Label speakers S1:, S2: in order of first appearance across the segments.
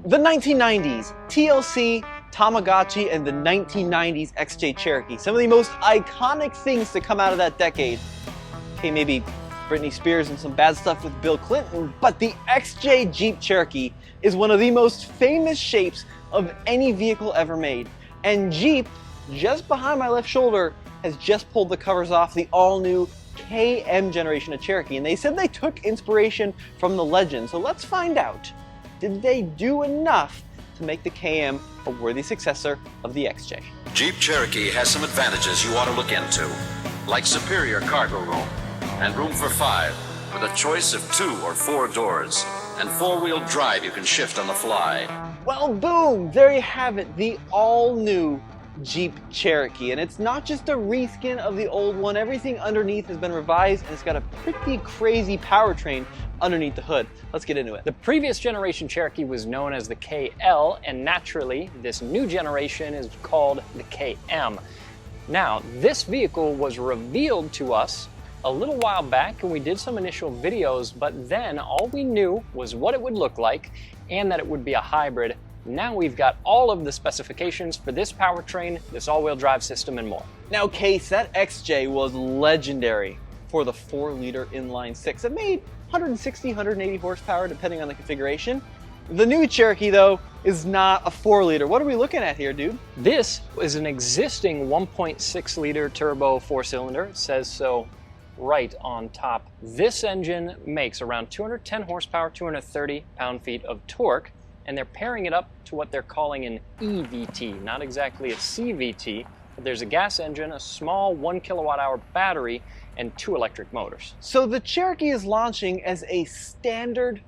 S1: The 1990s, TLC, Tamagotchi, and the 1990s XJ Cherokee. Some of the most iconic things to come out of that decade. Okay, maybe Britney Spears and some bad stuff with Bill Clinton, but the XJ Jeep Cherokee is one of the most famous shapes of any vehicle ever made. And Jeep, just behind my left shoulder, has just pulled the covers off the all-new KM generation of Cherokee, and they said they took inspiration from the legend. So let's find out. Did they do enough to make the KM a worthy successor of the XJ?
S2: Jeep Cherokee has some advantages you ought to look into, like superior cargo room and room for 5 with a choice of 2 or 4 doors and 4-wheel drive you can shift on the fly.
S1: Well, boom! There you have it, the all-new Jeep Cherokee. And it's not just a reskin of the old one. Everything underneath has been revised, and it's got a pretty crazy powertrain underneath the hood. Let's get into it.
S3: The previous generation Cherokee was known as the KL, and naturally, this new generation is called the KM. Now, this vehicle was revealed to us a little while back, and we did some initial videos, but then all we knew was what it would look like and that it would be a hybrid. Now we've got all of the specifications for this powertrain, this all-wheel drive system, and more.
S1: Now, Kase, that XJ was legendary for the 4-liter inline-6. It made 160, 180 horsepower depending on the configuration. The new Cherokee, though, is not a 4-liter. What are we looking at here, dude?
S3: This is an existing 1.6-liter turbo 4-cylinder. It says so right on top. This engine makes around 210 horsepower, 230 pound-feet of torque, and they're pairing it up to what they're calling an EVT, not exactly a CVT, but there's a gas engine, a small 1 kilowatt-hour battery, and 2 electric motors.
S1: So the Cherokee is launching as a standard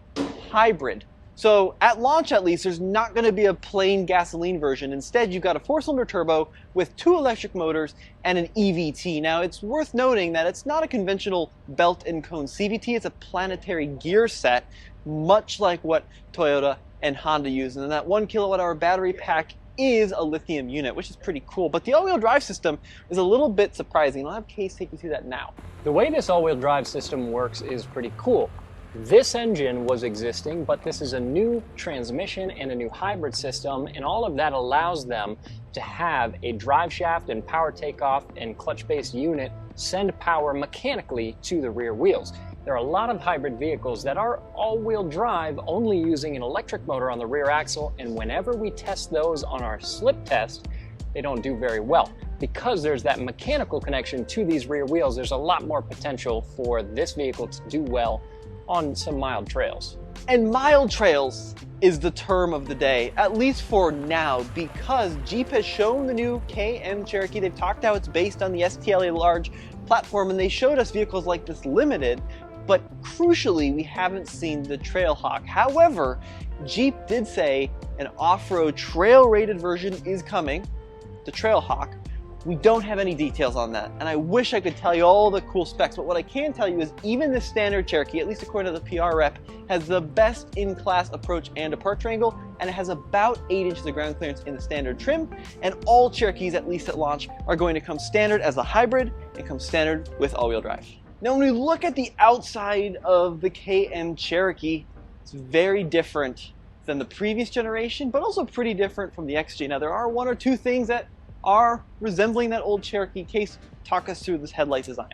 S1: hybrid. So at launch, at least, there's not going to be a plain gasoline version. Instead, you've got a 4-cylinder turbo with 2 electric motors and an EVT. Now, it's worth noting that it's not a conventional belt and cone CVT. It's a planetary gear set, much like what Toyota and Honda use. And that 1 kilowatt-hour battery pack is a lithium unit, which is pretty cool. But the all-wheel drive system is a little bit surprising. I'll have Kase take you through that now.
S3: The way this all-wheel drive system works is pretty cool. This engine was existing, but this is a new transmission and a new hybrid system, and all of that allows them to have a drive shaft and power takeoff and clutch-based unit send power mechanically to the rear wheels. There are a lot of hybrid vehicles that are all-wheel drive, only using an electric motor on the rear axle, and whenever we test those on our slip test, they don't do very well. Because there's that mechanical connection to these rear wheels, there's a lot more potential for this vehicle to do well on some mild trails.
S1: And mild trails is the term of the day, at least for now, because Jeep has shown the new KM Cherokee. They've talked how it's based on the STLA large platform, and they showed us vehicles like this limited, but crucially, we haven't seen the Trailhawk. However, Jeep did say an off-road trail-rated version is coming, the Trailhawk. We don't have any details on that, and I wish I could tell you all the cool specs, but what I can tell you is even the standard Cherokee, at least according to the PR rep, has the best in-class approach and departure angle, and it has about 8 inches of ground clearance in the standard trim, and all Cherokees, at least at launch, are going to come standard as a hybrid and come standard with all-wheel drive. Now, when we look at the outside of the KM Cherokee, it's very different than the previous generation, but also pretty different from the XJ. Now, there are 1 or 2 things that are resembling that old Cherokee. Kase, talk us through this headlight design.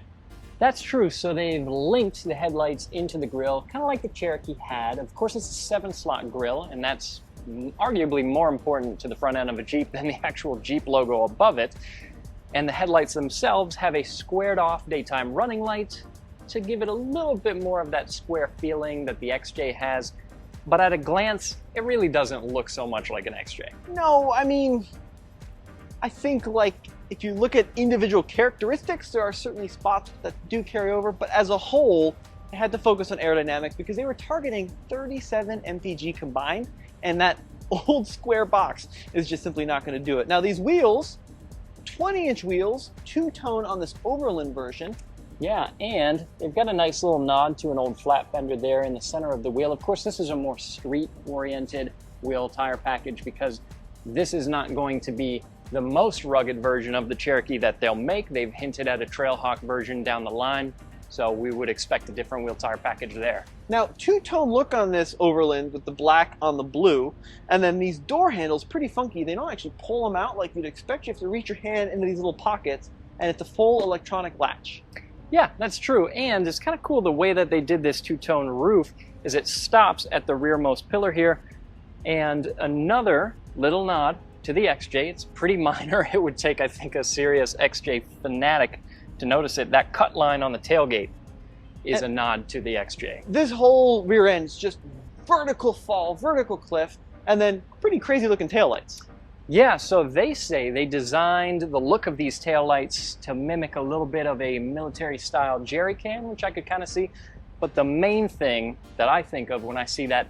S3: That's true. So they've linked the headlights into the grille, kind of like the Cherokee had. Of course, it's a 7-slot grille, and that's arguably more important to the front end of a Jeep than the actual Jeep logo above it. And the headlights themselves have a squared off daytime running light to give it a little bit more of that square feeling that the XJ has. But at a glance, it really doesn't look so much like an XJ.
S1: No, I mean, I think like if you look at individual characteristics, there are certainly spots that do carry over, but as a whole, they had to focus on aerodynamics because they were targeting 37 mpg combined, and that old square box is just simply not going to do it. Now these wheels, 20-inch wheels, 2-tone on this Overland version.
S3: Yeah, and they've got a nice little nod to an old flat fender there in the center of the wheel. Of course, this is a more street-oriented wheel tire package because this is not going to be the most rugged version of the Cherokee that they'll make. They've hinted at a Trailhawk version down the line. So we would expect a different wheel tire package there.
S1: Now, two-tone look on this Overland with the black on the blue, and then these door handles, pretty funky. They don't actually pull them out like you'd expect. You have to reach your hand into these little pockets, and it's a full electronic latch.
S3: Yeah, that's true. And it's kind of cool the way that they did this two-tone roof is it stops at the rearmost pillar here. And another little nod to the XJ. It's pretty minor. It would take, I think, a serious XJ fanatic to notice it. That cut line on the tailgate is a nod to the XJ.
S1: This whole rear end is just vertical fall, vertical cliff, and then pretty crazy looking taillights.
S3: Yeah, so they say they designed the look of these taillights to mimic a little bit of a military-style jerry can, which I could kind of see. But the main thing that I think of when I see that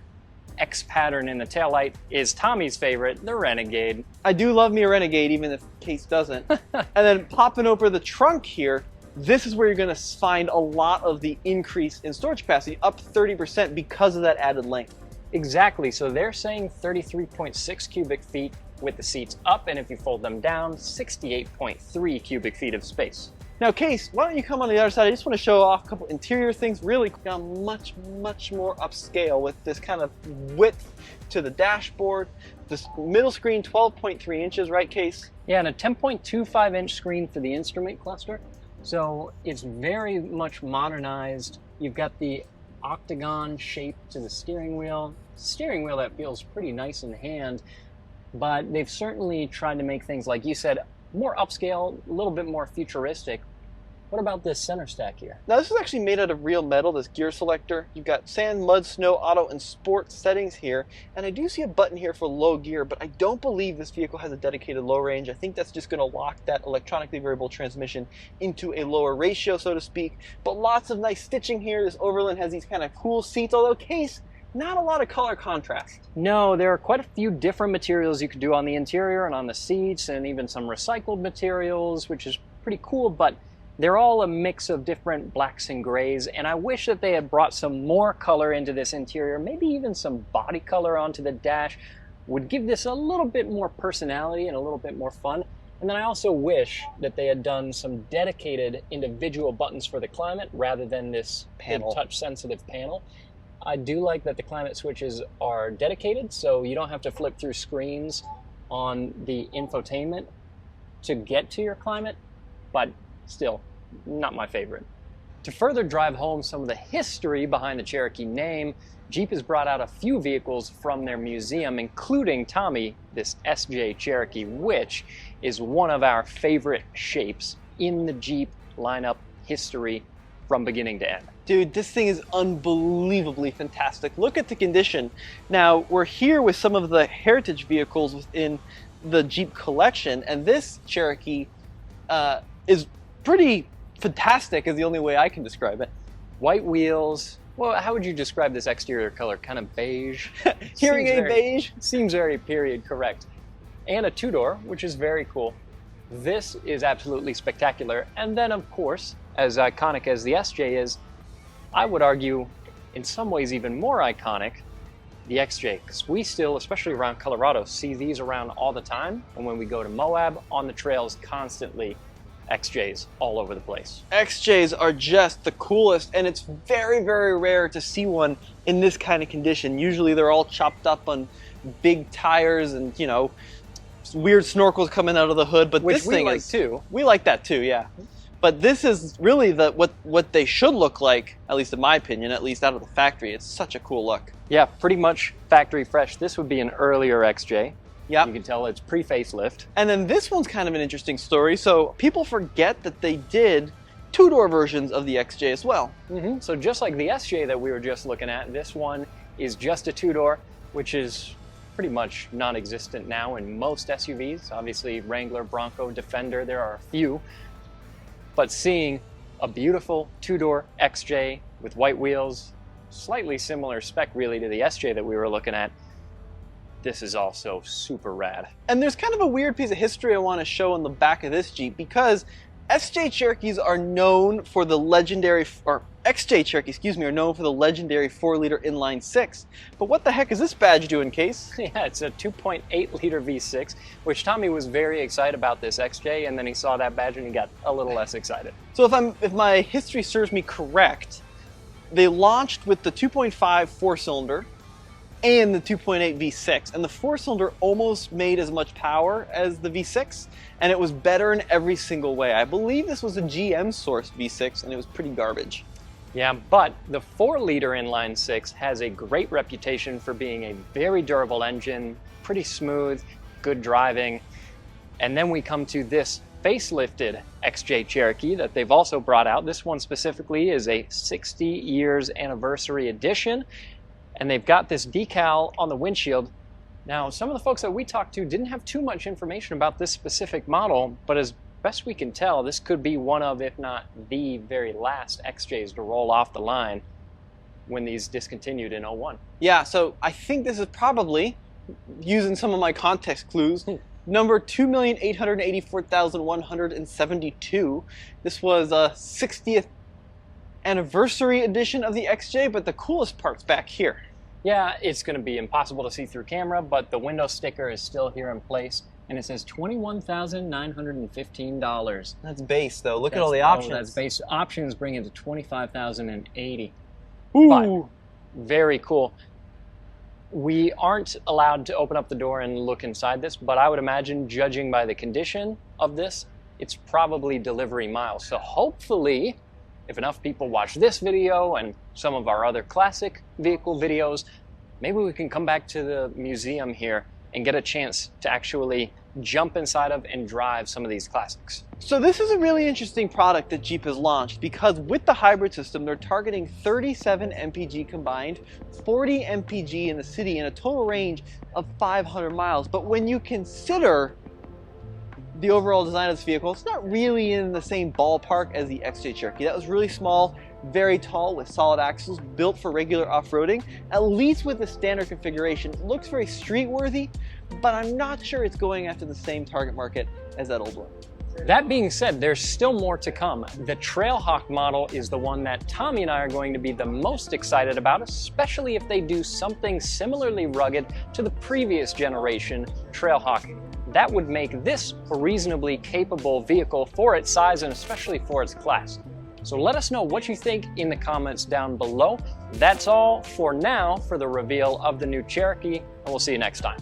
S3: X pattern in the taillight is Tommy's favorite, the Renegade.
S1: I do love me a Renegade, even if Kase doesn't. And then popping over the trunk here, this is where you're going to find a lot of the increase in storage capacity, up 30% because of that added length.
S3: Exactly, so they're saying 33.6 cubic feet with the seats up, and if you fold them down, 68.3 cubic feet of space.
S1: Now, Kase, why don't you come on the other side? I just want to show off a couple interior things really down much more upscale with this kind of width to the dashboard. This middle screen, 12.3 inches, right, Kase?
S3: Yeah, and a 10.25 inch screen for the instrument cluster. So it's very much modernized. You've got the octagon shape to the steering wheel that feels pretty nice in the hand, but they've certainly tried to make things, like you said, more upscale, a little bit more futuristic. What about this center stack here?
S1: Now, this is actually made out of real metal, this gear selector. You've got sand, mud, snow, auto, and sport settings here. And I do see a button here for low gear, but I don't believe this vehicle has a dedicated low range. I think that's just going to lock that electronically variable transmission into a lower ratio, so to speak. But lots of nice stitching here. This Overland has these kind of cool seats, although Kase, not a lot of color contrast.
S3: No, there are quite a few different materials you could do on the interior and on the seats, and even some recycled materials, which is pretty cool, but they're all a mix of different blacks and grays, and I wish that they had brought some more color into this interior, maybe even some body color onto the dash. Would give this a little bit more personality and a little bit more fun. And then I also wish that they had done some dedicated individual buttons for the climate rather than this
S1: Panel.
S3: touch-sensitive panel. I do like that the climate switches are dedicated, so you don't have to flip through screens on the infotainment to get to your climate, but still, not my favorite. To further drive home some of the history behind the Cherokee name, Jeep has brought out a few vehicles from their museum, including Tommy, this SJ Cherokee, which is one of our favorite shapes in the Jeep lineup history from beginning to end.
S1: Dude, this thing is unbelievably fantastic. Look at the condition. Now, we're here with some of the heritage vehicles within the Jeep collection, and this Cherokee is pretty fantastic, is the only way I can describe it.
S3: White wheels. Well, how would you describe this exterior color? Kind of beige?
S1: Hearing aid beige?
S3: Seems very period correct. And a two-door, which is very cool. This is absolutely spectacular. And then, of course, as iconic as the SJ is, I would argue, in some ways even more iconic, the XJ, because we still, especially around Colorado, see these around all the time. And when we go to Moab, on the trails constantly, XJs all over the place.
S1: XJs are just the coolest, and it's very, very rare to see one in this kind of condition. Usually they're all chopped up on big tires and, you know, weird snorkels coming out of the hood, but
S3: Which
S1: this
S3: we
S1: thing
S3: like
S1: is
S3: too.
S1: We like that too, yeah. But this is really what they should look like, at least in my opinion, at least out of the factory. It's such a cool look.
S3: Yeah, pretty much factory fresh. This would be an earlier XJ.
S1: Yep.
S3: You can tell it's pre-facelift.
S1: And then this one's kind of an interesting story. So people forget that they did two-door versions of the XJ as well.
S3: So just like the SJ that we were just looking at, this one is just a two-door, which is pretty much non-existent now in most SUVs. Obviously, Wrangler, Bronco, Defender, there are a few. But seeing a beautiful two-door XJ with white wheels, slightly similar spec really to the SJ that we were looking at, this is also super rad.
S1: And there's kind of a weird piece of history I want to show on the back of this Jeep, because SJ Cherokees are known for the legendary, or XJ Cherokee, excuse me, are known for the legendary 4-liter inline 6. But what the heck is this badge doing, Kase?
S3: Yeah, it's a 2.8-liter V6, which Tommy was very excited about this XJ, and then he saw that badge and he got a little less excited.
S1: So if my history serves me correct, they launched with the 2.5 4-cylinder and the 2.8 V6, and the 4-cylinder almost made as much power as the V6, and it was better in every single way. I believe this was a GM-sourced V6, and it was pretty garbage.
S3: Yeah, but the 4-liter inline 6 has a great reputation for being a very durable engine, pretty smooth, good driving. And then we come to this facelifted XJ Cherokee that they've also brought out. This one specifically is a 60 years anniversary edition, and they've got this decal on the windshield. Now, some of the folks that we talked to didn't have too much information about this specific model, but as best we can tell, this could be one of, if not the very last XJs to roll off the line when these discontinued in 01.
S1: Yeah, so I think this is probably, using some of my context clues, number 2,884,172. This was a 60th anniversary edition of the XJ, but the coolest part's back here.
S3: Yeah, it's going to be impossible to see through camera, but the window sticker is still here in place, and it says $21,915.
S1: That's base, though. Look at all the options.
S3: That's base. Options bring it to $25,080.
S1: Ooh.
S3: But very cool. We aren't allowed to open up the door and look inside this, but I would imagine, judging by the condition of this, it's probably delivery miles. So hopefully, if enough people watch this video and some of our other classic vehicle videos, maybe we can come back to the museum here and get a chance to actually jump inside of and drive some of these classics.
S1: So this is a really interesting product that Jeep has launched, because with the hybrid system, they're targeting 37 mpg combined, 40 mpg in the city, and a total range of 500 miles. But when you consider the overall design of this vehicle, it's not really in the same ballpark as the XJ Cherokee. That was really small, very tall, with solid axles, built for regular off-roading. At least with the standard configuration, it looks very street-worthy, but I'm not sure it's going after the same target market as that old one.
S3: That being said, there's still more to come. The Trailhawk model is the one that Tommy and I are going to be the most excited about, especially if they do something similarly rugged to the previous generation Trailhawk. That would make this a reasonably capable vehicle for its size and especially for its class. So let us know what you think in the comments down below. That's all for now for the reveal of the new Cherokee, and we'll see you next time.